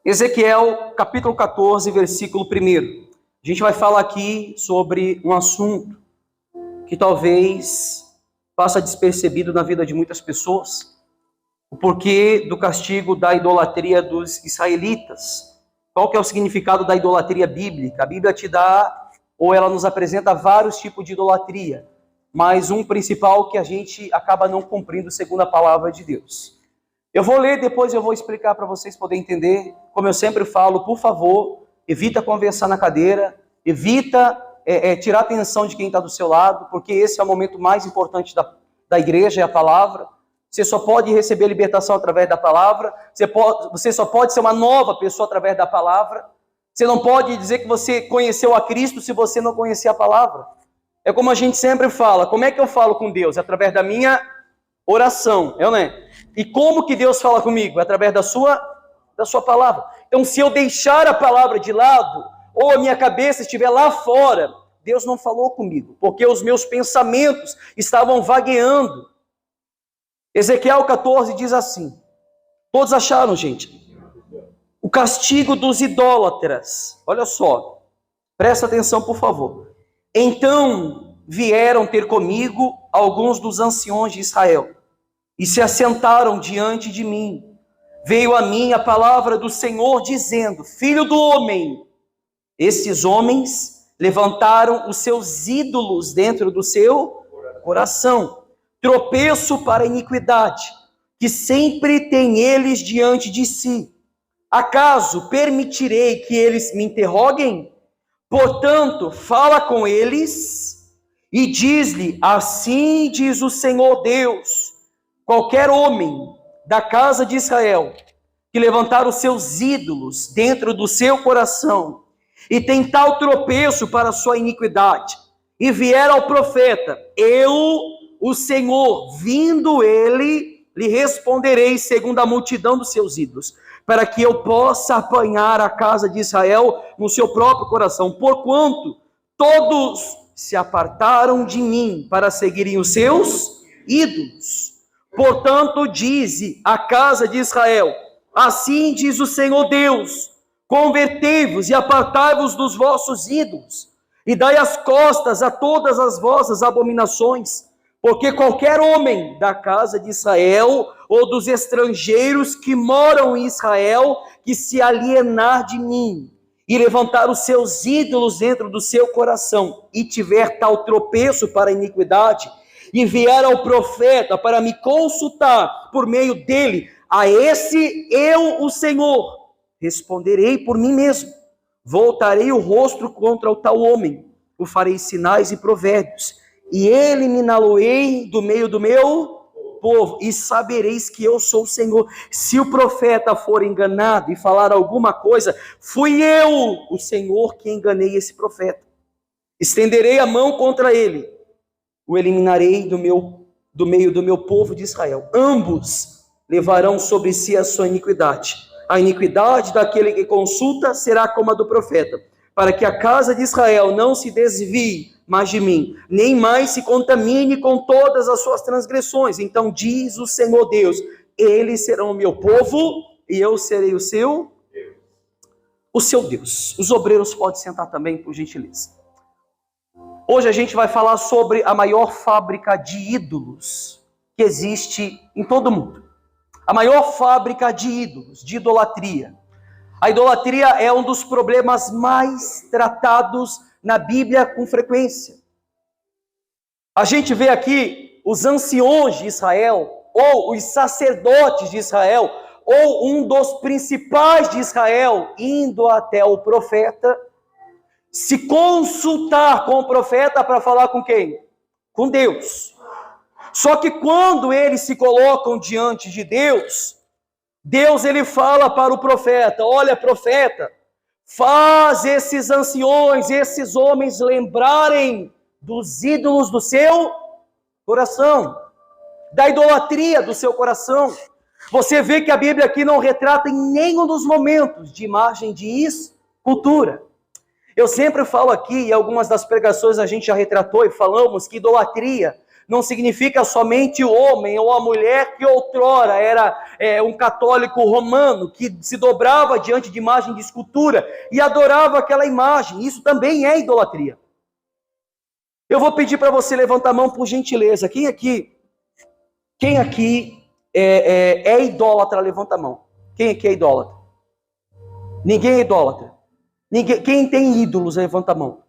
Ezequiel, capítulo 14, versículo 1. A gente vai falar aqui sobre um assunto que talvez passa despercebido na vida de muitas pessoas. O porquê do castigo da idolatria dos israelitas. Qual que é o significado da idolatria bíblica? A Bíblia te dá, ou ela nos apresenta vários tipos de idolatria, mas um principal que a gente acaba não cumprindo segundo a palavra de Deus. Eu vou ler, depois eu vou explicar para vocês poderem entender. Como eu sempre falo, por favor, evita conversar na cadeira, evita tirar a atenção de quem está do seu lado, porque esse é o momento mais importante da igreja, é a palavra. Você só pode receber libertação através da palavra, você só pode ser uma nova pessoa através da palavra. Você não pode dizer que você conheceu a Cristo se você não conhecer a palavra. É como a gente sempre fala, como é que eu falo com Deus? Através da minha oração, né? E como que Deus fala comigo? Através da sua palavra. Então, se eu deixar a palavra de lado, ou a minha cabeça estiver lá fora, Deus não falou comigo, porque os meus pensamentos estavam vagueando. Ezequiel 14 diz assim, todos acharam, gente? O castigo dos idólatras. Olha só, presta atenção, por favor. Então vieram ter comigo alguns dos anciões de Israel, e se assentaram diante de mim. Veio a mim a palavra do Senhor, dizendo: Filho do homem, esses homens levantaram os seus ídolos dentro do seu coração, tropeço para a iniquidade, que sempre tem eles diante de si. Acaso permitirei que eles me interroguem? Portanto, fala com eles e diz-lhe: assim diz o Senhor Deus, qualquer homem da casa de Israel que levantar os seus ídolos dentro do seu coração e tem tal tropeço para a sua iniquidade, e vier ao profeta, eu, o Senhor, vindo ele, lhe responderei segundo a multidão dos seus ídolos, para que eu possa apanhar a casa de Israel no seu próprio coração, porquanto todos se apartaram de mim para seguirem os seus ídolos. Portanto, dize a casa de Israel: assim diz o Senhor Deus, convertei-vos e apartai-vos dos vossos ídolos, e dai as costas a todas as vossas abominações, porque qualquer homem da casa de Israel, ou dos estrangeiros que moram em Israel, que se alienar de mim, e levantar os seus ídolos dentro do seu coração, e tiver tal tropeço para a iniquidade, e vier ao profeta para me consultar por meio dele, a esse eu, o Senhor, responderei por mim mesmo. Voltarei o rosto contra o tal homem, o farei sinais e provérbios, e eliminá-lo-ei do meio do meu povo, e sabereis que eu sou o Senhor. Se o profeta for enganado e falar alguma coisa, fui eu, o Senhor, que enganei esse profeta. Estenderei a mão contra ele, o eliminarei do meio do meu povo de Israel. Ambos levarão sobre si a sua iniquidade. A iniquidade daquele que consulta será como a do profeta, para que a casa de Israel não se desvie mais de mim, nem mais se contamine com todas as suas transgressões. Então diz o Senhor Deus: eles serão o meu povo e eu serei o seu Deus. Os obreiros podem sentar também, por gentileza. Hoje a gente vai falar sobre a maior fábrica de ídolos que existe em todo o mundo. A maior fábrica de ídolos, de idolatria. A idolatria é um dos problemas mais tratados na Bíblia com frequência. A gente vê aqui os anciões de Israel, ou os sacerdotes de Israel, ou um dos principais de Israel, indo até o profeta, se consultar com o profeta para falar com quem? Com Deus. Só que quando eles se colocam diante de Deus, Deus ele fala para o profeta: olha, profeta, faz esses anciões, esses homens lembrarem dos ídolos do seu coração, da idolatria do seu coração. Você vê que a Bíblia aqui não retrata em nenhum dos momentos de imagem de escultura. Eu sempre falo aqui, e algumas das pregações a gente já retratou e falamos que idolatria não significa somente o homem ou a mulher que outrora era um católico romano, que se dobrava diante de imagem de escultura e adorava aquela imagem. Isso também é idolatria. Eu vou pedir para você levantar a mão por gentileza. Quem aqui é idólatra? Levanta a mão. Quem aqui é idólatra? Ninguém é idólatra. Quem tem ídolos, levanta a mão.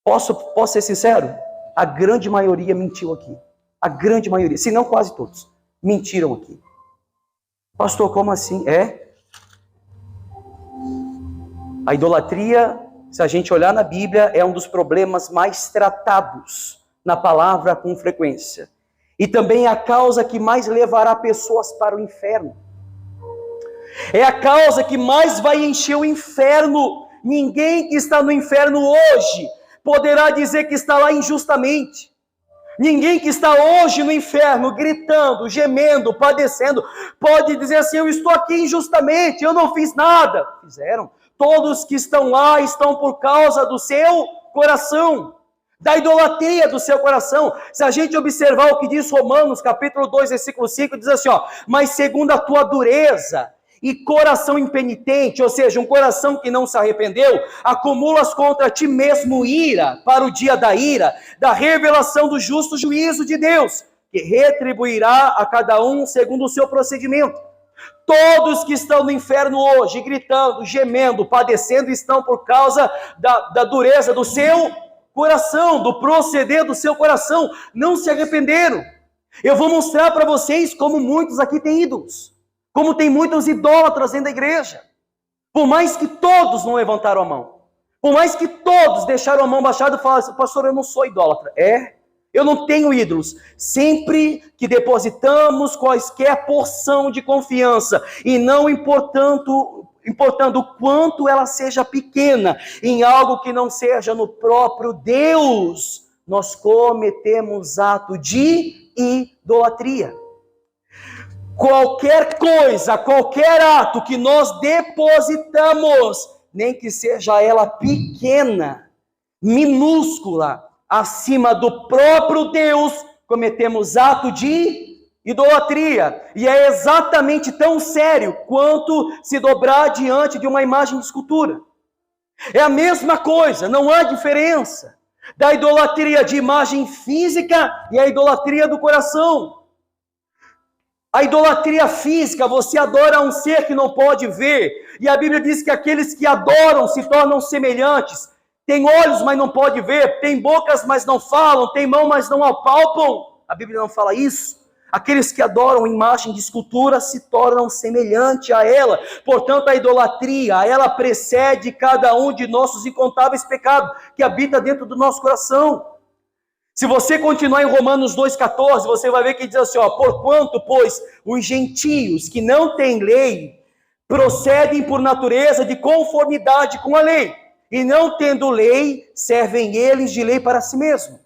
Posso ser sincero? A grande maioria mentiu aqui. A grande maioria, se não quase todos, mentiram aqui. Pastor, como assim? A idolatria, se a gente olhar na Bíblia, é um dos problemas mais tratados na palavra com frequência. E também é a causa que mais levará pessoas para o inferno. É a causa que mais vai encher o inferno. Ninguém que está no inferno hoje poderá dizer que está lá injustamente. Ninguém que está hoje no inferno, gritando, gemendo, padecendo, pode dizer assim: eu estou aqui injustamente, eu não fiz nada. Fizeram. Todos que estão lá estão por causa do seu coração, da idolatria do seu coração. Se a gente observar o que diz Romanos, capítulo 2, versículo 5, diz assim, mas segundo a tua dureza e coração impenitente, ou seja, um coração que não se arrependeu, acumulas contra ti mesmo ira, para o dia da ira, da revelação do justo juízo de Deus, que retribuirá a cada um segundo o seu procedimento. Todos que estão no inferno hoje, gritando, gemendo, padecendo, estão por causa da dureza do seu coração, do proceder do seu coração, não se arrependeram. Eu vou mostrar para vocês como muitos aqui têm ídolos. Como tem muitos idólatras dentro da igreja. Por mais que todos não levantaram a mão. Por mais que todos deixaram a mão baixada e falaram assim, pastor, eu não sou idólatra. Eu não tenho ídolos. Sempre que depositamos quaisquer porção de confiança, e não importando o quanto ela seja pequena, em algo que não seja no próprio Deus, nós cometemos ato de idolatria. Qualquer coisa, qualquer ato que nós depositamos, nem que seja ela pequena, minúscula, acima do próprio Deus, cometemos ato de idolatria. E é exatamente tão sério quanto se dobrar diante de uma imagem de escultura. É a mesma coisa, não há diferença da idolatria de imagem física e a idolatria do coração. A idolatria física, você adora um ser que não pode ver. E a Bíblia diz que aqueles que adoram se tornam semelhantes. Tem olhos, mas não pode ver. Tem bocas, mas não falam. Tem mão, mas não apalpam. A Bíblia não fala isso. Aqueles que adoram imagem de escultura se tornam semelhante a ela. Portanto, a idolatria, ela precede cada um de nossos incontáveis pecados que habita dentro do nosso coração. Se você continuar em Romanos 2,14, você vai ver que diz assim, porquanto, pois, os gentios que não têm lei, procedem por natureza de conformidade com a lei, e não tendo lei, servem eles de lei para si mesmo.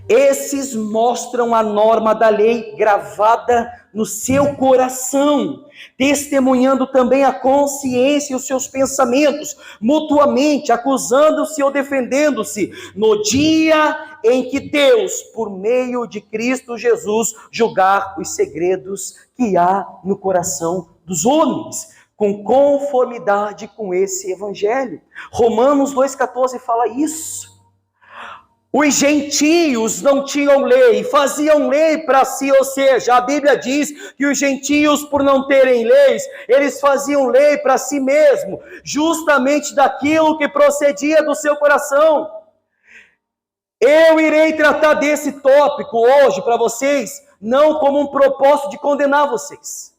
Esses mostram a norma da lei gravada no seu coração, testemunhando também a consciência e os seus pensamentos, mutuamente, acusando-se ou defendendo-se, no dia em que Deus, por meio de Cristo Jesus, julgar os segredos que há no coração dos homens, com conformidade com esse evangelho. Romanos 2,14 fala isso. Os gentios não tinham lei, faziam lei para si, ou seja, a Bíblia diz que os gentios, por não terem leis, eles faziam lei para si mesmo, justamente daquilo que procedia do seu coração. Eu irei tratar desse tópico hoje para vocês, não como um propósito de condenar vocês,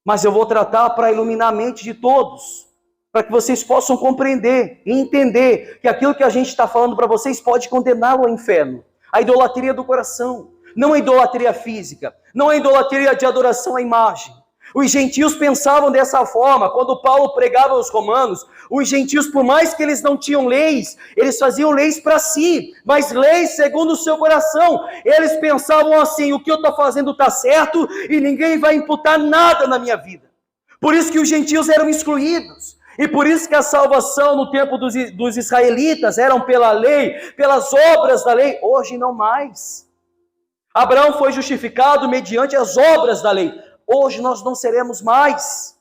mas eu vou tratar para iluminar a mente de todos, para que vocês possam compreender e entender que aquilo que a gente está falando para vocês pode condená-lo ao inferno. A idolatria do coração, não a idolatria física, não a idolatria de adoração à imagem. Os gentios pensavam dessa forma. Quando Paulo pregava aos romanos, os gentios, por mais que eles não tinham leis, eles faziam leis para si, mas leis segundo o seu coração. Eles pensavam assim, o que eu estou fazendo está certo e ninguém vai imputar nada na minha vida. Por isso que os gentios eram excluídos. E por isso que a salvação no tempo dos israelitas eram pela lei, pelas obras da lei. Hoje não mais. Abraão foi justificado mediante as obras da lei. Hoje nós não seremos mais.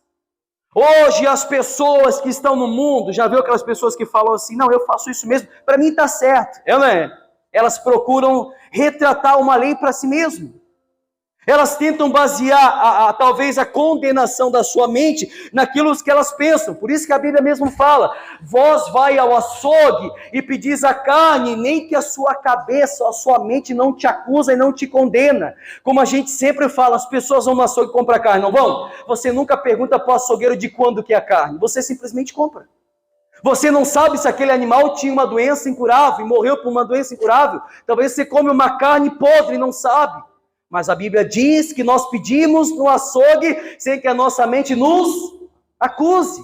Hoje as pessoas que estão no mundo, já viu aquelas pessoas que falam assim, não, eu faço isso mesmo, para mim está certo. Elas procuram retratar uma lei para si mesmo. Elas tentam basear talvez a condenação da sua mente naquilo que elas pensam. Por isso que a Bíblia mesmo fala: vós vai ao açougue e pedis a carne, nem que a sua cabeça, a sua mente não te acusa e não te condena. Como a gente sempre fala, as pessoas vão no açougue e compram carne, não vão? Você nunca pergunta para o açougueiro de quando que é a carne, você simplesmente compra. Você não sabe se aquele animal tinha uma doença incurável e morreu por uma doença incurável. Talvez você come uma carne podre e não sabe. Mas a Bíblia diz que nós pedimos no açougue sem que a nossa mente nos acuse,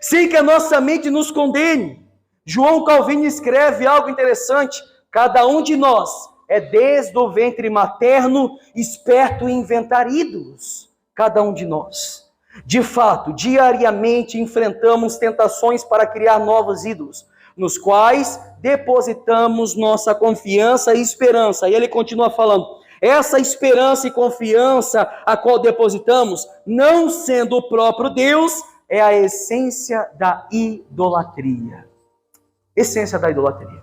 sem que a nossa mente nos condene. João Calvino escreve algo interessante: cada um de nós é desde o ventre materno esperto em inventar ídolos. Cada um de nós. De fato, diariamente enfrentamos tentações para criar novos ídolos, nos quais depositamos nossa confiança e esperança. E ele continua falando: essa esperança e confiança a qual depositamos, não sendo o próprio Deus, é a essência da idolatria. Essência da idolatria.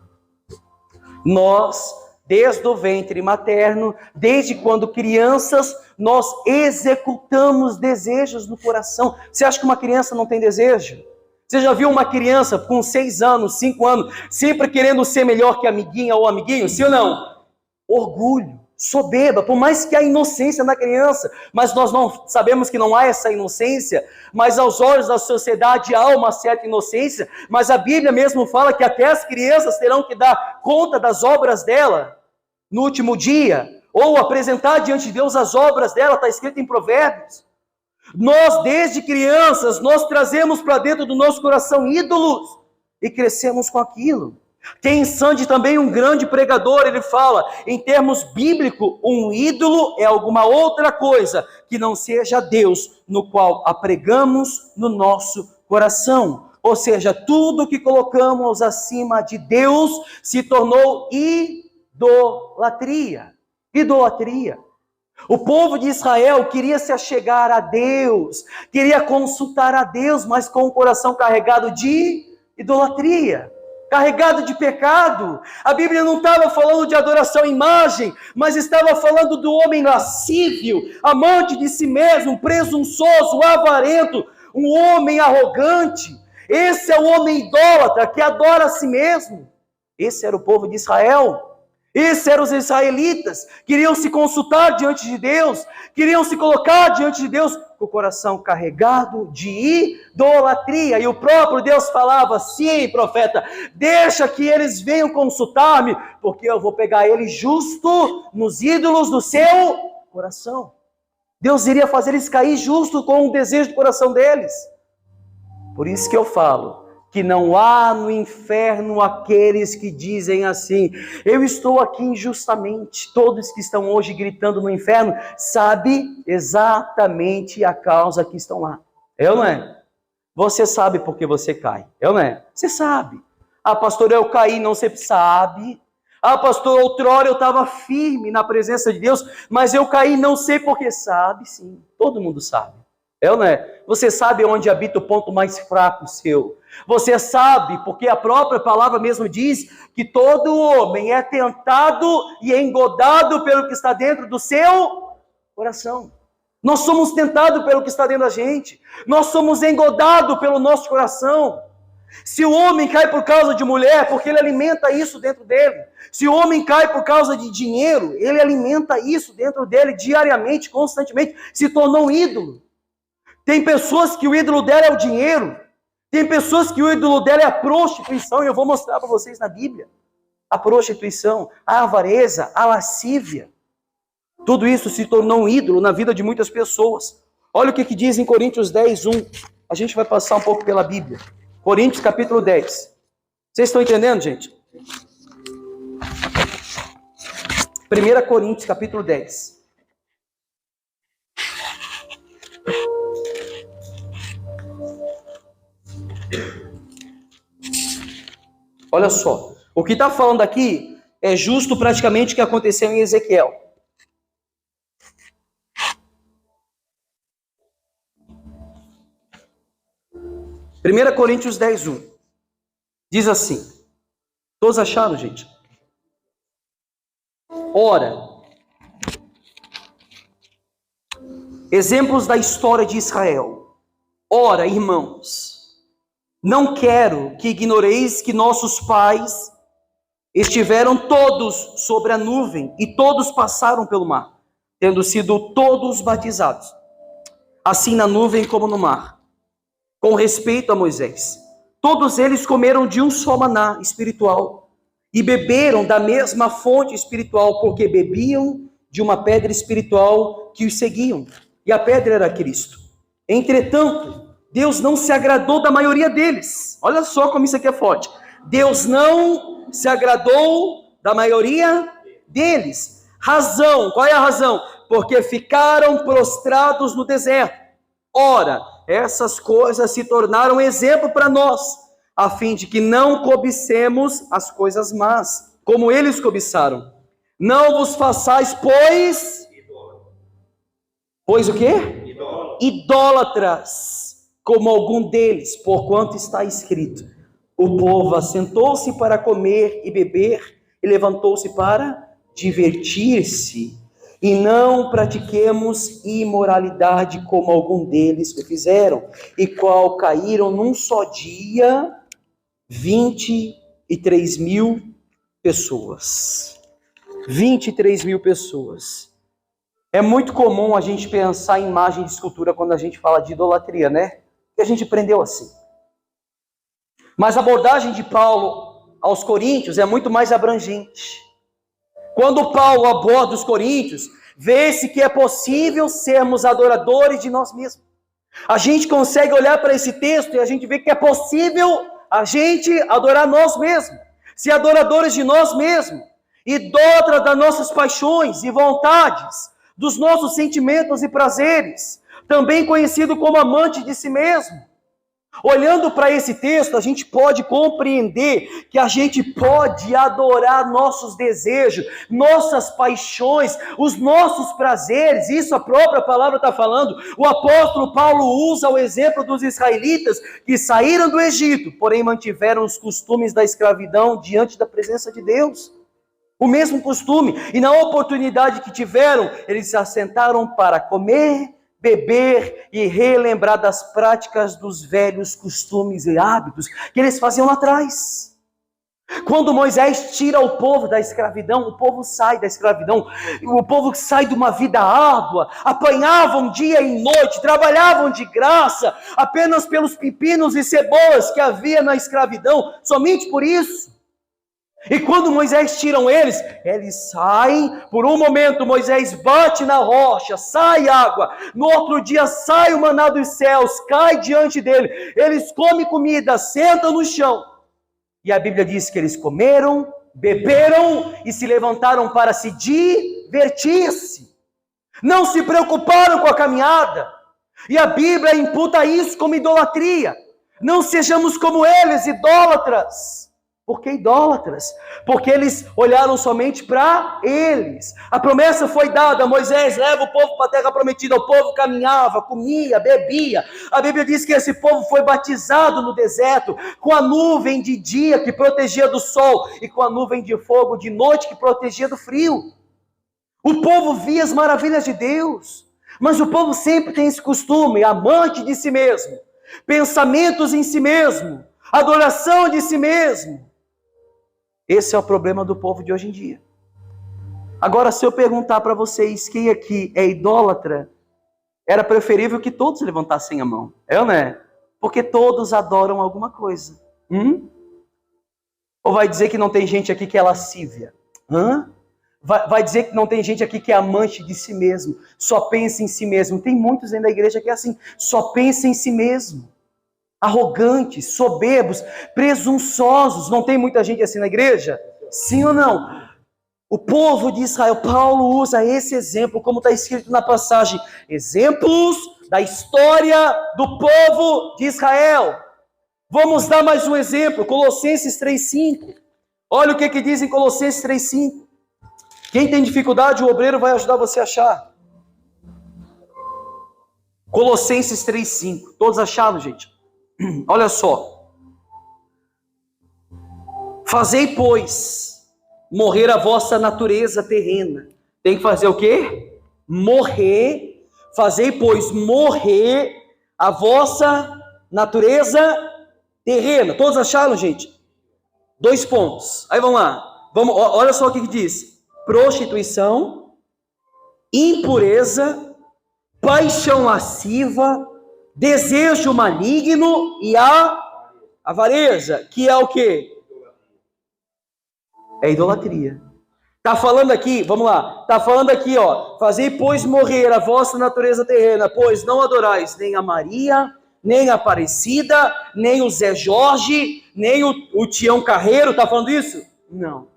Nós, desde o ventre materno, desde quando crianças, nós executamos desejos no coração. Você acha que uma criança não tem desejo? Você já viu uma criança com 6 anos, 5 anos, sempre querendo ser melhor que a amiguinha ou amiguinho? Sim ou não? Orgulho. Soberba, por mais que há inocência na criança, mas nós não sabemos que não há essa inocência, mas aos olhos da sociedade há uma certa inocência, mas a Bíblia mesmo fala que até as crianças terão que dar conta das obras dela no último dia, ou apresentar diante de Deus as obras dela, está escrito em Provérbios. Nós, desde crianças, nós trazemos para dentro do nosso coração ídolos e crescemos com aquilo. Ken Sande, também um grande pregador, ele fala, em termos bíblicos, um ídolo é alguma outra coisa que não seja Deus, no qual apregamos no nosso coração. Ou seja, tudo que colocamos acima de Deus se tornou idolatria. Idolatria. O povo de Israel queria se achegar a Deus, queria consultar a Deus, mas com o coração carregado de idolatria. Carregado de pecado. A Bíblia não estava falando de adoração à imagem, mas estava falando do homem lascívio, amante de si mesmo, presunçoso, avarento, um homem arrogante. Esse é o homem idólatra que adora a si mesmo. Esse era o povo de Israel. Esses eram os israelitas, queriam se consultar diante de Deus, queriam se colocar diante de Deus com o coração carregado de idolatria. E o próprio Deus falava: sim, profeta, deixa que eles venham consultar-me, porque eu vou pegar eles justo nos ídolos do seu coração. Deus iria fazer eles cair justo com o desejo do coração deles. Por isso que eu falo que não há no inferno aqueles que dizem assim: eu estou aqui injustamente. Todos que estão hoje gritando no inferno sabem exatamente a causa que estão lá. É ou não é? Você sabe por que você cai. É ou não é? Você sabe. Ah, pastor, eu caí, não, você sabe. Ah, pastor, outrora eu estava firme na presença de Deus, mas eu caí, não sei por que. Sabe, sim. Todo mundo sabe. É ou não é? Você sabe onde habita o ponto mais fraco seu. Você sabe, porque a própria palavra mesmo diz que todo homem é tentado e engodado pelo que está dentro do seu coração. Nós somos tentados pelo que está dentro da gente. Nós somos engodados pelo nosso coração. Se o homem cai por causa de mulher, porque ele alimenta isso dentro dele. Se o homem cai por causa de dinheiro, ele alimenta isso dentro dele diariamente, constantemente. Se tornou um ídolo. Tem pessoas que o ídolo dela é o dinheiro. Tem pessoas que o ídolo dela é a prostituição, e eu vou mostrar para vocês na Bíblia. A prostituição, a avareza, a lascívia. Tudo isso se tornou um ídolo na vida de muitas pessoas. Olha o que diz em Coríntios 10, 1. A gente vai passar um pouco pela Bíblia. Coríntios capítulo 10. Vocês estão entendendo, gente? 1 Coríntios capítulo 10. Olha só, o que está falando aqui é justo praticamente o que aconteceu em Ezequiel. Primeira Coríntios 10:1 diz assim, todos acharam, gente? Ora, exemplos da história de Israel. Ora, irmãos, não quero que ignoreis que nossos pais estiveram todos sobre a nuvem e todos passaram pelo mar, tendo sido todos batizados, assim na nuvem como no mar. Com respeito a Moisés, todos eles comeram de um só maná espiritual e beberam da mesma fonte espiritual, porque bebiam de uma pedra espiritual que os seguiam, e a pedra era Cristo. Entretanto, Deus não se agradou da maioria deles. Olha só como isso aqui é forte. Deus não se agradou da maioria deles. Razão, qual é a razão? Porque ficaram prostrados no deserto. Ora, essas coisas se tornaram exemplo para nós, a fim de que não cobicemos as coisas más, como eles cobiçaram. Não vos façais, pois o quê? Idólatras, como algum deles, porquanto está escrito: o povo assentou-se para comer e beber, e levantou-se para divertir-se. E não pratiquemos imoralidade como algum deles o fizeram, e qual caíram num só dia 23.000 pessoas. 23.000 pessoas. É muito comum a gente pensar em imagem de escultura quando a gente fala de idolatria, né? Que a gente aprendeu assim. Mas a abordagem de Paulo aos Coríntios é muito mais abrangente. Quando Paulo aborda os Coríntios, vê-se que é possível sermos adoradores de nós mesmos. A gente consegue olhar para esse texto e a gente vê que é possível a gente adorar nós mesmos, ser adoradores de nós mesmos, idólatras das nossas paixões e vontades, dos nossos sentimentos e prazeres, também conhecido como amante de si mesmo. Olhando para esse texto, a gente pode compreender que a gente pode adorar nossos desejos, nossas paixões, os nossos prazeres. Isso a própria palavra está falando. O apóstolo Paulo usa o exemplo dos israelitas que saíram do Egito, porém mantiveram os costumes da escravidão diante da presença de Deus. O mesmo costume. E na oportunidade que tiveram, eles se assentaram para comer, beber e relembrar das práticas dos velhos costumes e hábitos que eles faziam lá atrás. Quando Moisés tira o povo da escravidão, o povo sai da escravidão, o povo sai de uma vida árdua, apanhavam dia e noite, trabalhavam de graça, apenas pelos pepinos e cebolas que havia na escravidão, somente por isso. E quando Moisés tiram eles saem, por um momento Moisés bate na rocha, sai água, no outro dia sai o maná dos céus, cai diante dele, eles comem comida, sentam no chão, e a Bíblia diz que eles comeram, beberam e se levantaram para se divertir-se, não se preocuparam com a caminhada, e a Bíblia imputa isso como idolatria. Não sejamos como eles, idólatras. Por que idólatras? Porque eles olharam somente para eles. A promessa foi dada, Moisés leva o povo para a terra prometida. O povo caminhava, comia, bebia. A Bíblia diz que esse povo foi batizado no deserto, com a nuvem de dia que protegia do sol, e com a nuvem de fogo de noite que protegia do frio. O povo via as maravilhas de Deus, mas o povo sempre tem esse costume, amante de si mesmo, pensamentos em si mesmo, adoração de si mesmo. Esse é o problema do povo de hoje em dia. Agora, se eu perguntar para vocês quem aqui é idólatra, era preferível que todos levantassem a mão. É ou não é? Porque todos adoram alguma coisa. Ou vai dizer que não tem gente aqui que é lascívia? Vai dizer que não tem gente aqui que é amante de si mesmo, só pensa em si mesmo. Tem muitos dentro da igreja que é assim, só pensa em si mesmo. Arrogantes, soberbos, presunçosos. Não tem muita gente assim na igreja? Sim ou não? O povo de Israel, Paulo usa esse exemplo, como está escrito na passagem. Exemplos da história do povo de Israel. Vamos dar mais um exemplo, Colossenses 3,5. Olha o que diz em Colossenses 3,5. Quem tem dificuldade, o obreiro vai ajudar você a achar. Colossenses 3,5. Todos acharam, gente? Olha só. Fazei, pois, morrer a vossa natureza terrena. Tem que fazer o quê? Morrer. Fazei, pois, morrer a vossa natureza terrena. Todos acharam, gente? 2 pontos. Aí vamos lá. Olha só o que diz. Prostituição, impureza, paixão lasciva, desejo maligno e a avareza, que é o quê? É idolatria. Tá falando aqui, vamos lá. Tá falando aqui, ó. Fazei, pois, morrer a vossa natureza terrena, pois não adorais nem a Maria, nem a Aparecida, nem o Zé Jorge, nem o Tião Carreiro. Tá falando isso? Não.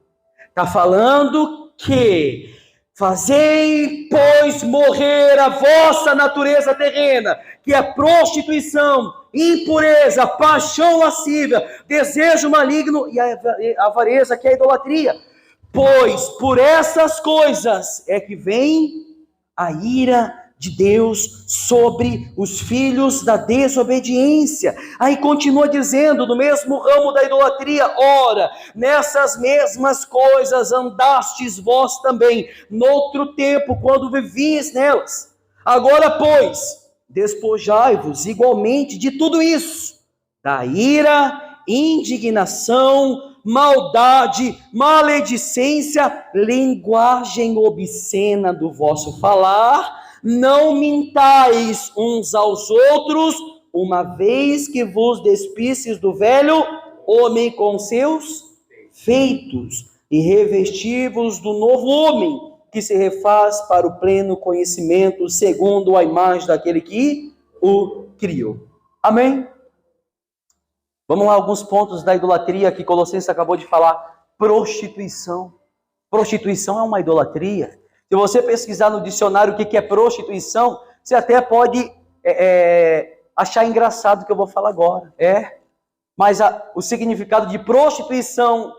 Tá falando que fazei, pois, morrer a vossa natureza terrena, que é prostituição, impureza, paixão lascívia, desejo maligno e a avareza, que é a idolatria. Pois por essas coisas é que vem a ira de Deus sobre os filhos da desobediência. Aí continua dizendo, no mesmo ramo da idolatria, ora, nessas mesmas coisas andastes vós também, noutro tempo, quando vivias nelas. Agora, pois, despojai-vos igualmente de tudo isso, da ira, indignação, maldade, maledicência, linguagem obscena do vosso falar. Não mintais uns aos outros, uma vez que vos despistes do velho homem com seus feitos, e revesti-vos do novo homem, que se refaz para o pleno conhecimento, segundo a imagem daquele que o criou. Amém? Vamos lá, alguns pontos da idolatria que Colossenses acabou de falar. Prostituição. Prostituição é uma idolatria. Se você pesquisar no dicionário o que é prostituição, você até pode achar engraçado o que eu vou falar agora. Mas o significado de prostituição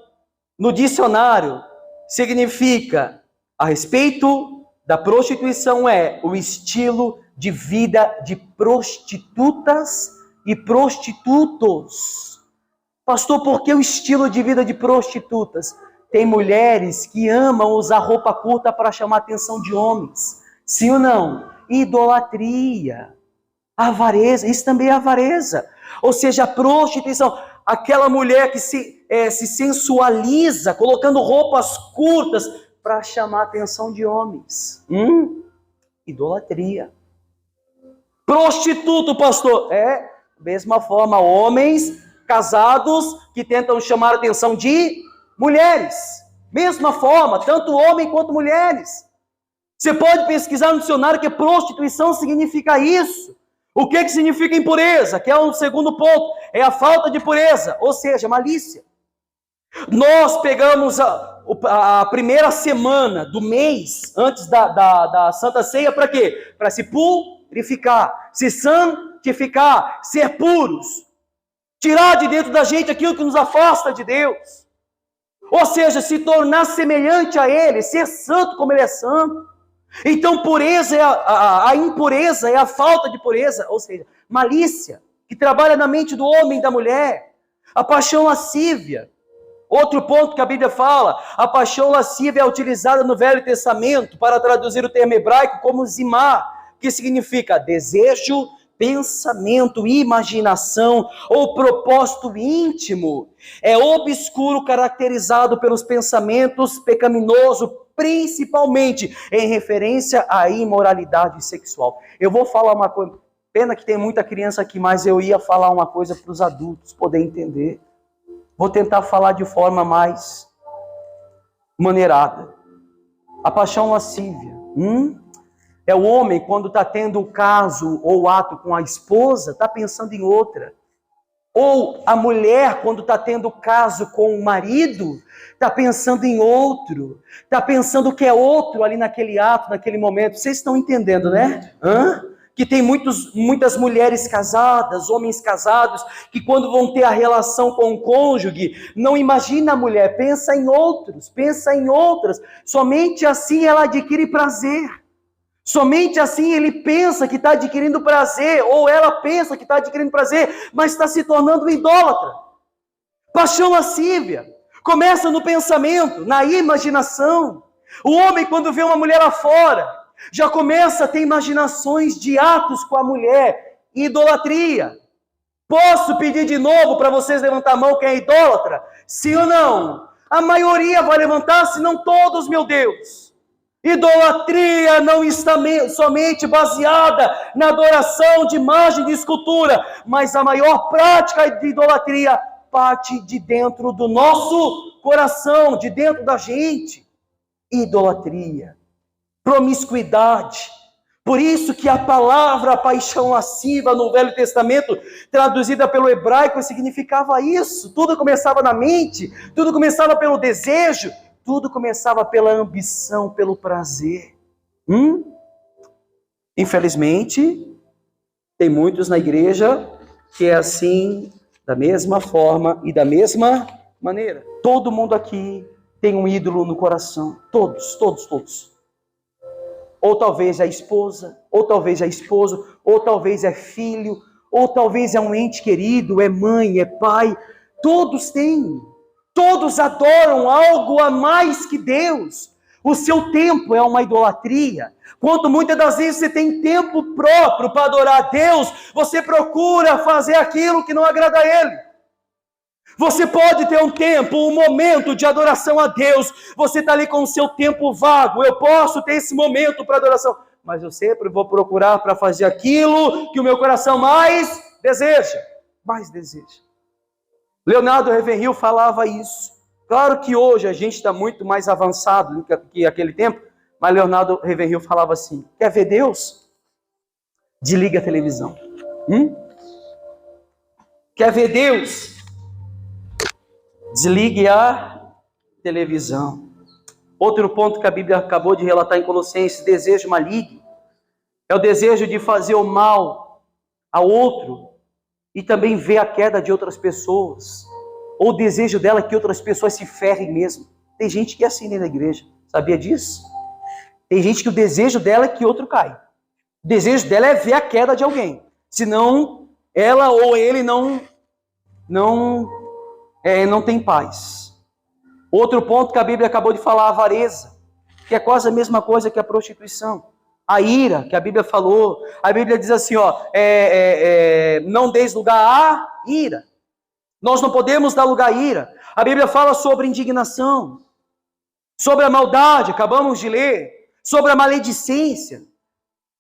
no dicionário significa, a respeito da prostituição, é o estilo de vida de prostitutas e prostitutos. Pastor, por que o estilo de vida de prostitutas? Tem mulheres que amam usar roupa curta para chamar a atenção de homens. Sim ou não? Idolatria. Avareza, isso também é avareza. Ou seja, a prostituição, aquela mulher que se sensualiza, colocando roupas curtas para chamar a atenção de homens. Idolatria. Prostituto, pastor. Mesma forma, homens casados que tentam chamar a atenção de mulheres. Mesma forma, tanto homem quanto mulheres. Você pode pesquisar no dicionário que prostituição significa isso. O que significa impureza? Que é o segundo ponto. É a falta de pureza, ou seja, malícia. Nós pegamos a primeira semana do mês, antes da Santa Ceia, para quê? Para se purificar, se santificar, ser puros. Tirar de dentro da gente aquilo que nos afasta de Deus. Ou seja, se tornar semelhante a Ele, ser santo como Ele é santo. Então, pureza a impureza é a falta de pureza, ou seja, malícia, que trabalha na mente do homem e da mulher. A paixão lascívia. Outro ponto que a Bíblia fala, a paixão lascívia é utilizada no Velho Testamento para traduzir o termo hebraico como zimá, que significa desejo, pensamento, imaginação ou propósito íntimo. É obscuro, caracterizado pelos pensamentos pecaminosos, principalmente em referência à imoralidade sexual. Eu vou falar uma coisa, pena que tem muita criança aqui, mas eu ia falar uma coisa para os adultos poderem entender. Vou tentar falar de forma mais maneirada. A paixão lascívia. É o homem, quando está tendo o caso ou o ato com a esposa, está pensando em outra. Ou a mulher, quando está tendo o caso com o marido, está pensando em outro. Está pensando que é outro ali naquele ato, naquele momento. Vocês estão entendendo, né? que tem muitas mulheres casadas, homens casados, que quando vão ter a relação com o cônjuge, não imagina a mulher, pensa em outros, pensa em outras. Somente assim ela adquire prazer. Somente assim ele pensa que está adquirindo prazer, ou ela pensa que está adquirindo prazer, mas está se tornando um idólatra. Paixão lascívia começa no pensamento, na imaginação. O homem, quando vê uma mulher lá fora, já começa a ter imaginações de atos com a mulher, idolatria. Posso pedir de novo para vocês levantar a mão quem é idólatra? Sim ou não? A maioria vai levantar, se não todos, meu Deus. Idolatria não está somente baseada na adoração de imagem de escultura, mas a maior prática de idolatria parte de dentro do nosso coração, de dentro da gente. Idolatria, promiscuidade. Por isso que a palavra paixão lasciva no Velho Testamento, traduzida pelo hebraico, significava isso. Tudo começava na mente, tudo começava pelo desejo, tudo começava pela ambição, pelo prazer. Infelizmente, tem muitos na igreja que é assim, da mesma forma e da mesma maneira. Todo mundo aqui tem um ídolo no coração. Todos. Ou talvez é a esposa, ou talvez é esposo, ou talvez é filho, ou talvez é um ente querido, é mãe, é pai. Todos têm. Todos adoram algo a mais que Deus. O seu tempo é uma idolatria. Quando muitas das vezes você tem tempo próprio para adorar a Deus, você procura fazer aquilo que não agrada a Ele. Você pode ter um tempo, um momento de adoração a Deus. Você está ali com o seu tempo vago. Eu posso ter esse momento para adoração, mas eu sempre vou procurar para fazer aquilo que o meu coração mais deseja. Leonardo Ravenhill falava isso. Claro que hoje a gente está muito mais avançado do que aquele tempo, mas Leonardo Ravenhill falava assim: quer ver Deus? Desliga a televisão. Quer ver Deus? Desligue a televisão. Outro ponto que a Bíblia acabou de relatar em Colossenses: desejo maligno. É o desejo de fazer o mal a outro e também ver a queda de outras pessoas. Ou o desejo dela que outras pessoas se ferrem mesmo. Tem gente que é assim na igreja. Sabia disso? Tem gente que o desejo dela é que outro cai. O desejo dela é ver a queda de alguém. Senão ela ou ele não tem paz. Outro ponto que a Bíblia acabou de falar: a avareza, que é quase a mesma coisa que a prostituição. A ira, que a Bíblia falou. A Bíblia diz assim, não deis lugar à ira. Nós não podemos dar lugar à ira. A Bíblia fala sobre indignação, sobre a maldade, acabamos de ler, sobre a maledicência.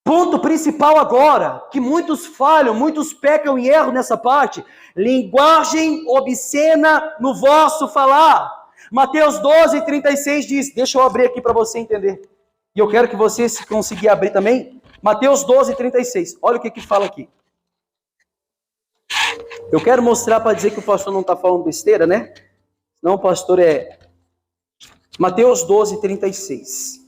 Ponto principal agora, que muitos falham, muitos pecam e erram nessa parte: linguagem obscena no vosso falar. Mateus 12:36 diz, deixa eu abrir aqui para você entender, e eu quero que você, se conseguir abrir também, Mateus 12:36, olha o que fala aqui. Eu quero mostrar para dizer que o pastor não está falando besteira, né? Não, o pastor é... Mateus 12:36.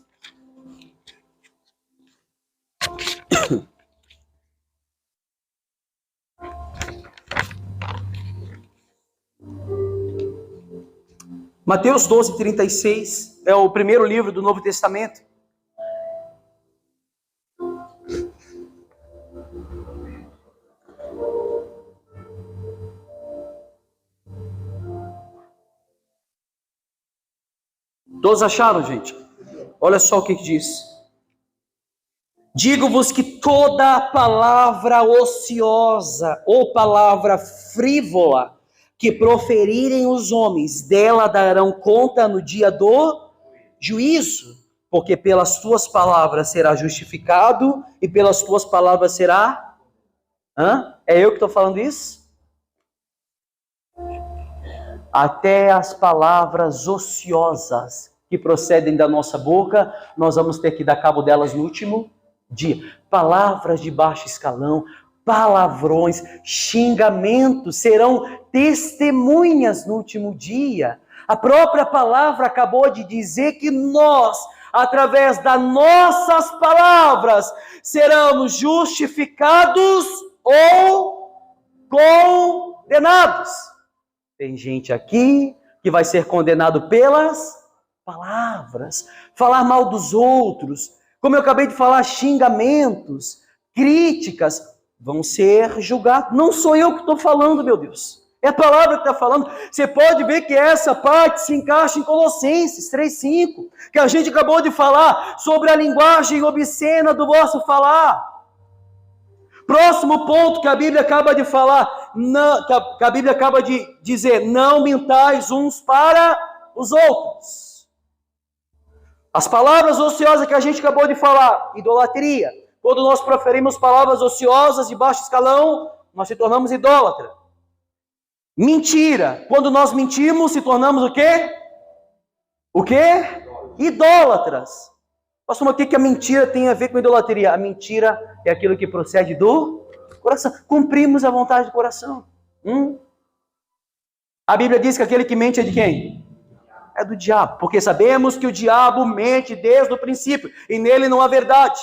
Mateus 12:36 é o primeiro livro do Novo Testamento. Todos acharam, gente? Olha só o que diz. Digo-vos que toda palavra ociosa ou palavra frívola que proferirem os homens, dela darão conta no dia do juízo, porque pelas tuas palavras será justificado e pelas tuas palavras será... É eu que estou falando isso? Até as palavras ociosas que procedem da nossa boca, nós vamos ter que dar cabo delas no último dia. Palavras de baixo escalão, palavrões, xingamentos serão testemunhas no último dia. A própria palavra acabou de dizer que nós, através das nossas palavras, seremos justificados ou condenados. Tem gente aqui que vai ser condenado pelas palavras, falar mal dos outros, como eu acabei de falar, xingamentos, críticas, vão ser julgados. Não sou eu que estou falando, meu Deus. É a palavra que está falando. Você pode ver que essa parte se encaixa em Colossenses 3,5, que a gente acabou de falar sobre a linguagem obscena do vosso falar. Próximo ponto que a Bíblia acaba de falar, que a Bíblia acaba de dizer, não mintais uns para os outros. As palavras ociosas que a gente acabou de falar, idolatria. Quando nós proferimos palavras ociosas de baixo escalão, nós se tornamos idólatra. Mentira. Quando nós mentimos, se tornamos o quê? O quê? Idólatras. Pastor, mas o que a mentira tem a ver com idolatria? A mentira é aquilo que procede do coração. Cumprimos a vontade do coração. A Bíblia diz que aquele que mente é de quem? É do diabo. Porque sabemos que o diabo mente desde o princípio. E nele não há verdade.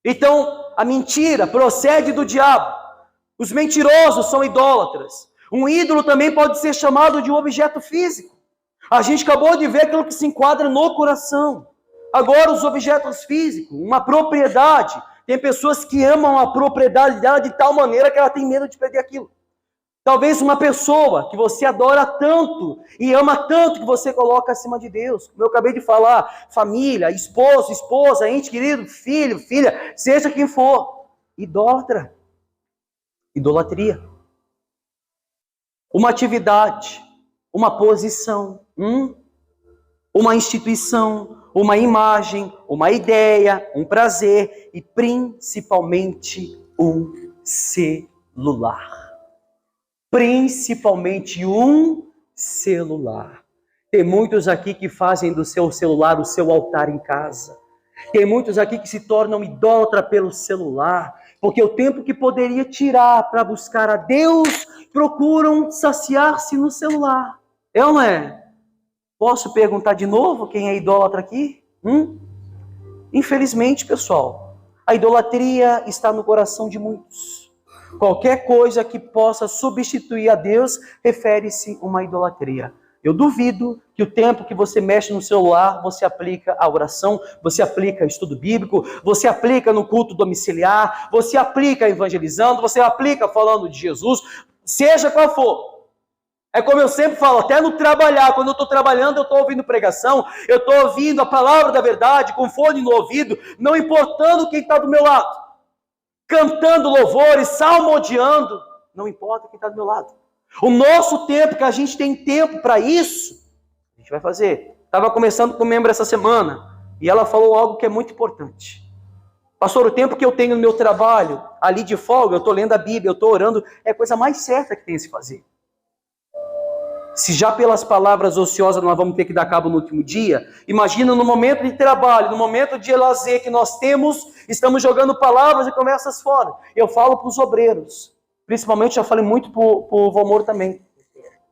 Então, a mentira procede do diabo. Os mentirosos são idólatras. Um ídolo também pode ser chamado de um objeto físico. A gente acabou de ver aquilo que se enquadra no coração. Agora, os objetos físicos, uma propriedade. Tem pessoas que amam a propriedade dela de tal maneira que ela tem medo de perder aquilo. Talvez uma pessoa que você adora tanto e ama tanto que você coloca acima de Deus. Como eu acabei de falar, família, esposo, esposa, ente querido, filho, filha, seja quem for. Idólatra. Idolatria. Uma atividade, uma posição, uma instituição, uma imagem, uma ideia, um prazer e principalmente um celular. Principalmente um celular. Tem muitos aqui que fazem do seu celular o seu altar em casa. Tem muitos aqui que se tornam idólatras pelo celular, porque o tempo que poderia tirar para buscar a Deus, procuram saciar-se no celular. É ou não é? Posso perguntar de novo quem é idólatra aqui? Infelizmente, pessoal, a idolatria está no coração de muitos. Qualquer coisa que possa substituir a Deus, refere-se a uma idolatria. Eu duvido que o tempo que você mexe no celular, você aplica a oração, você aplica o estudo bíblico, você aplica no culto domiciliar, você aplica evangelizando, você aplica falando de Jesus, seja qual for. É como eu sempre falo, até no trabalhar, quando eu estou trabalhando, eu estou ouvindo pregação, eu estou ouvindo a palavra da verdade, com fone no ouvido, não importando quem está do meu lado. Cantando louvores, salmodiando, não importa quem está do meu lado. O nosso tempo, que a gente tem tempo para isso, a gente vai fazer. Estava conversando com um membro essa semana, e ela falou algo que é muito importante. Pastor, o tempo que eu tenho no meu trabalho, ali de folga, eu estou lendo a Bíblia, eu estou orando, é a coisa mais certa que tem a se fazer. Se já pelas palavras ociosas nós vamos ter que dar cabo no último dia, imagina no momento de trabalho, no momento de lazer que nós temos, estamos jogando palavras e conversas fora. Eu falo para os obreiros, principalmente já falei muito para o Valmor também.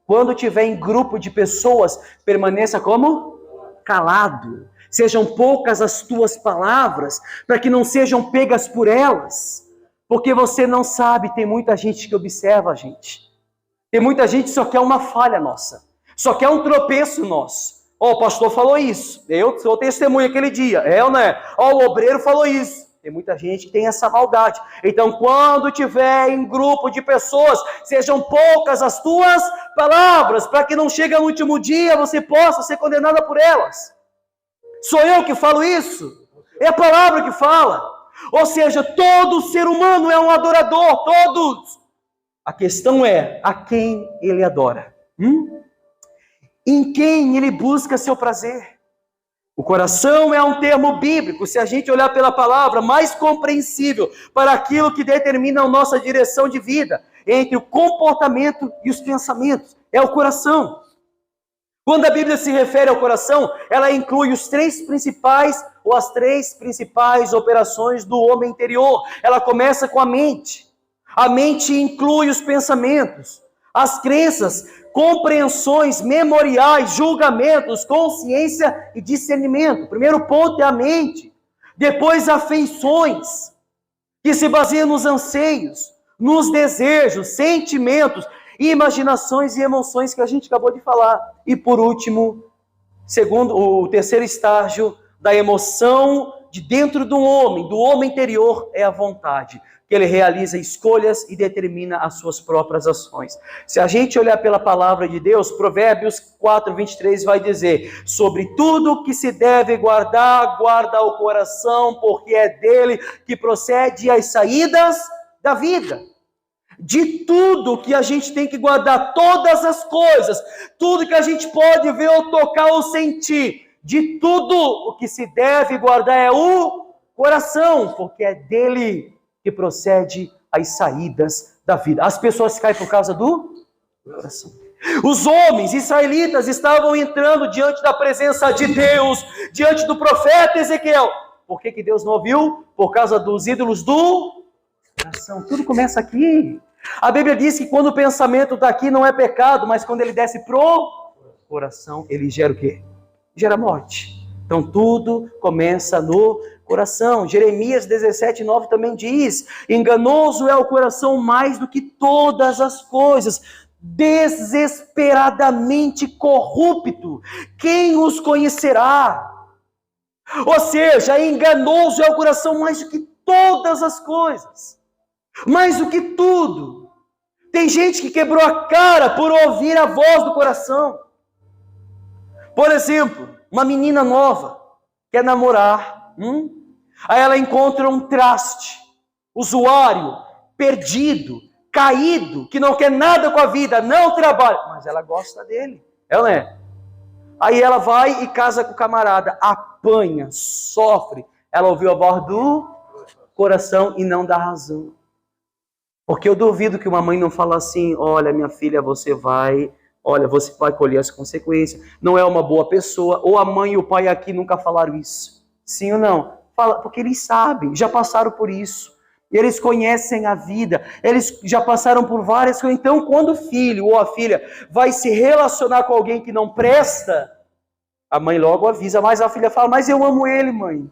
Quando tiver em grupo de pessoas, permaneça como? Calado. Sejam poucas as tuas palavras, para que não sejam pegas por elas. Porque você não sabe, tem muita gente que observa a gente. Tem muita gente que só quer uma falha nossa. Só quer um tropeço nosso. O pastor falou isso. Eu sou testemunha aquele dia. É ou não é? O obreiro falou isso. Tem muita gente que tem essa maldade. Então, quando tiver em grupo de pessoas, sejam poucas as tuas palavras, para que não chegue no último dia, você possa ser condenada por elas. Sou eu que falo isso? É a palavra que fala. Ou seja, todo ser humano é um adorador. Todos. A questão é, a quem ele adora? Em quem ele busca seu prazer? O coração é um termo bíblico, se a gente olhar pela palavra, mais compreensível para aquilo que determina a nossa direção de vida, entre o comportamento e os pensamentos. É o coração. Quando a Bíblia se refere ao coração, ela inclui os três principais, ou as três principais operações do homem interior. Ela começa com a mente. A mente inclui os pensamentos, as crenças, compreensões, memoriais, julgamentos, consciência e discernimento. O primeiro ponto é a mente. Depois, afeições, que se baseiam nos anseios, nos desejos, sentimentos, imaginações e emoções que a gente acabou de falar. E por último, segundo o terceiro estágio da emoção de dentro do homem interior, é a vontade, que ele realiza escolhas e determina as suas próprias ações. Se a gente olhar pela palavra de Deus, Provérbios 4:23 vai dizer: sobre tudo que se deve guardar, guarda o coração, porque é dele que procede as saídas da vida. De tudo que a gente tem que guardar, todas as coisas, tudo que a gente pode ver ou tocar ou sentir, de tudo o que se deve guardar é o coração, porque é dele que procede as saídas da vida. As pessoas caem por causa do coração. Os homens israelitas estavam entrando diante da presença de Deus, diante do profeta Ezequiel. Por que Deus não ouviu? Por causa dos ídolos do coração. Tudo começa aqui. A Bíblia diz que quando o pensamento está aqui não é pecado, mas quando ele desce pro coração, ele gera o quê? Gera morte. Então tudo começa no coração. Jeremias 17:9 também diz: enganoso é o coração mais do que todas as coisas, desesperadamente corrupto, quem os conhecerá? Ou seja, enganoso é o coração mais do que todas as coisas, mais do que tudo. Tem gente que quebrou a cara por ouvir a voz do coração. Por exemplo, uma menina nova quer namorar, aí ela encontra um traste, usuário, perdido, caído, que não quer nada com a vida, não trabalha, mas ela gosta dele, ela é. Aí ela vai e casa com o camarada, apanha, sofre, ela ouviu a voz do coração e não da razão. Porque eu duvido que uma mãe não fala assim: olha, minha filha, você vai colher as consequências, não é uma boa pessoa. Ou a mãe e o pai aqui nunca falaram isso? Sim ou não? Fala, porque eles sabem, já passaram por isso. Eles conhecem a vida, eles já passaram por várias coisas. Então, quando o filho ou a filha vai se relacionar com alguém que não presta, a mãe logo avisa, mas a filha fala: mas eu amo ele, mãe.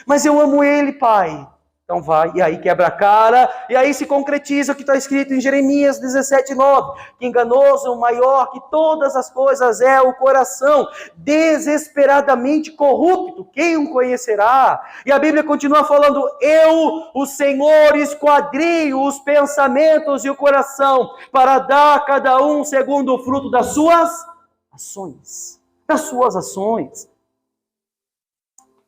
Mas eu amo ele, pai. Então vai, e aí quebra a cara, e aí se concretiza o que está escrito em Jeremias 17:9, que enganoso, maior que todas as coisas é o coração, desesperadamente corrupto, quem o conhecerá? E a Bíblia continua falando: eu, o Senhor, esquadrio os pensamentos e o coração, para dar a cada um segundo o fruto das suas ações. Das suas ações.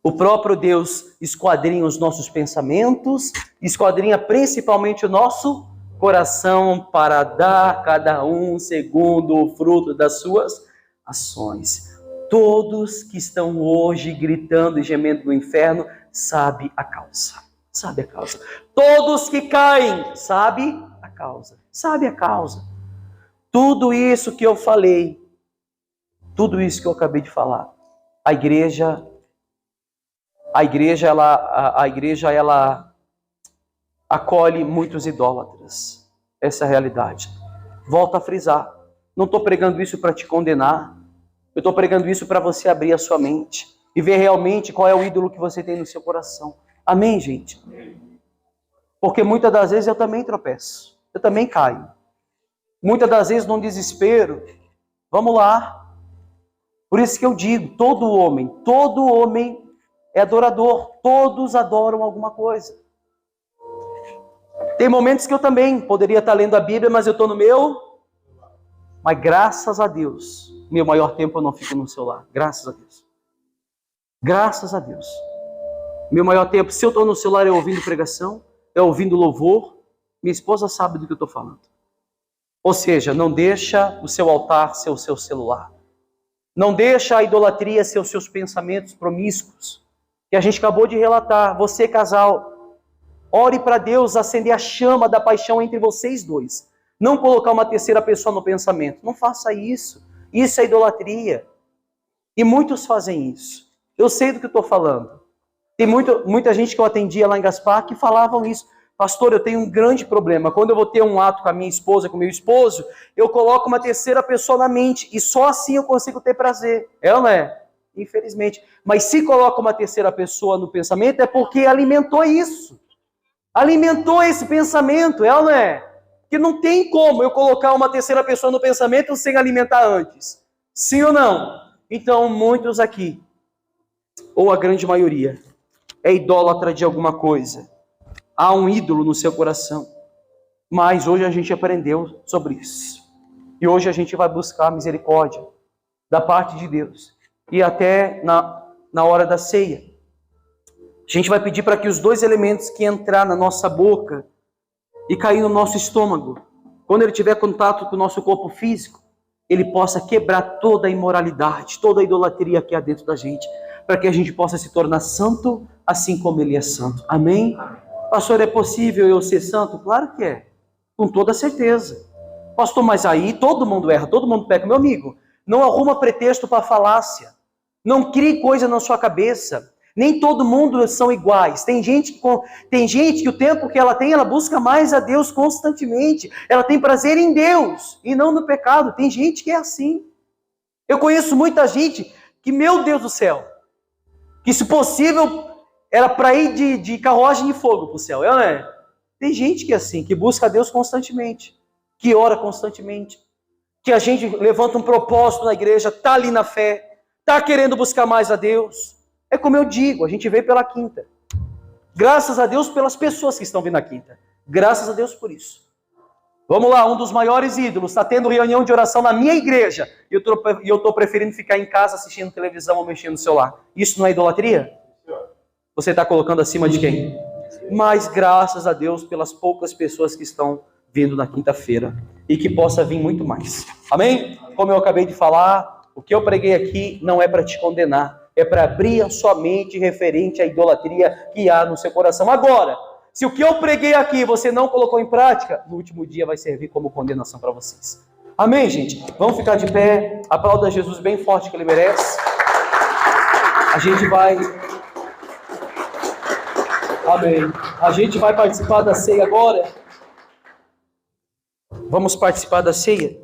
O próprio Deus esquadrinha os nossos pensamentos, esquadrinha principalmente o nosso coração para dar a cada um segundo o fruto das suas ações. Todos que estão hoje gritando e gemendo no inferno, sabe a causa. Sabe a causa. Todos que caem, sabe a causa. Sabe a causa. Tudo isso que eu falei, tudo isso que eu acabei de falar, a igreja ela acolhe muitos idólatras. Essa é a realidade. Volto a frisar. Não estou pregando isso para te condenar. Eu estou pregando isso para você abrir a sua mente e ver realmente qual é o ídolo que você tem no seu coração. Amém, gente? Porque muitas das vezes eu também tropeço. Eu também caio. Muitas das vezes num desespero. Vamos lá. Por isso que eu digo, todo homem é adorador, todos adoram alguma coisa. Tem momentos que eu também poderia estar lendo a Bíblia, mas eu estou no meu. Mas graças a Deus, meu maior tempo eu não fico no celular. Graças a Deus. Graças a Deus. Meu maior tempo, se eu estou no celular é ouvindo pregação, é ouvindo louvor, minha esposa sabe do que eu estou falando. Ou seja, não deixa o seu altar ser o seu celular. Não deixa a idolatria ser os seus pensamentos promíscuos, que a gente acabou de relatar. Você, casal, ore para Deus acender a chama da paixão entre vocês dois. Não colocar uma terceira pessoa no pensamento. Não faça isso. Isso é idolatria. E muitos fazem isso. Eu sei do que estou falando. Tem muita gente que eu atendia lá em Gaspar que falavam isso. Pastor, eu tenho um grande problema. Quando eu vou ter um ato com a minha esposa, com o meu esposo, eu coloco uma terceira pessoa na mente e só assim eu consigo ter prazer. É ou não é? Infelizmente. Mas se coloca uma terceira pessoa no pensamento é porque alimentou isso. Alimentou esse pensamento, é ou não é? Que não tem como eu colocar uma terceira pessoa no pensamento sem alimentar antes. Sim ou não? Então, muitos aqui, ou a grande maioria, é idólatra de alguma coisa. Há um ídolo no seu coração. Mas hoje a gente aprendeu sobre isso. E hoje a gente vai buscar a misericórdia da parte de Deus. E até na hora da ceia, a gente vai pedir para que os dois elementos que entrar na nossa boca e cair no nosso estômago, quando ele tiver contato com o nosso corpo físico, ele possa quebrar toda a imoralidade, toda a idolatria que há dentro da gente, para que a gente possa se tornar santo, assim como ele é santo. Amém? Pastor, é possível eu ser santo? Claro que é, com toda certeza. Pastor, mas aí todo mundo erra, todo mundo peca. Meu amigo, não arruma pretexto para falácia. Não crie coisa na sua cabeça. Nem todo mundo são iguais. Tem gente que o tempo que ela tem, ela busca mais a Deus constantemente. Ela tem prazer em Deus e não no pecado. Tem gente que é assim. Eu conheço muita gente que, meu Deus do céu, que se possível era para ir de carruagem de fogo para o céu. É? Tem gente que é assim, que busca a Deus constantemente, que ora constantemente, que a gente levanta um propósito na igreja, está ali na fé, está querendo buscar mais a Deus. É como eu digo, a gente veio pela quinta. Graças a Deus pelas pessoas que estão vindo na quinta. Graças a Deus por isso. Vamos lá, um dos maiores ídolos está tendo reunião de oração na minha igreja e eu estou preferindo ficar em casa assistindo televisão ou mexendo no celular. Isso não é idolatria? Você está colocando acima de quem? Mas graças a Deus pelas poucas pessoas que estão vindo na quinta-feira e que possa vir muito mais. Amém? Como eu acabei de falar, o que eu preguei aqui não é para te condenar. É para abrir a sua mente referente à idolatria que há no seu coração. Agora, se o que eu preguei aqui você não colocou em prática, no último dia vai servir como condenação para vocês. Amém, gente? Vamos ficar de pé. Aplauda Jesus bem forte que ele merece. A gente vai... Amém. A gente vai participar da ceia agora. Vamos participar da ceia.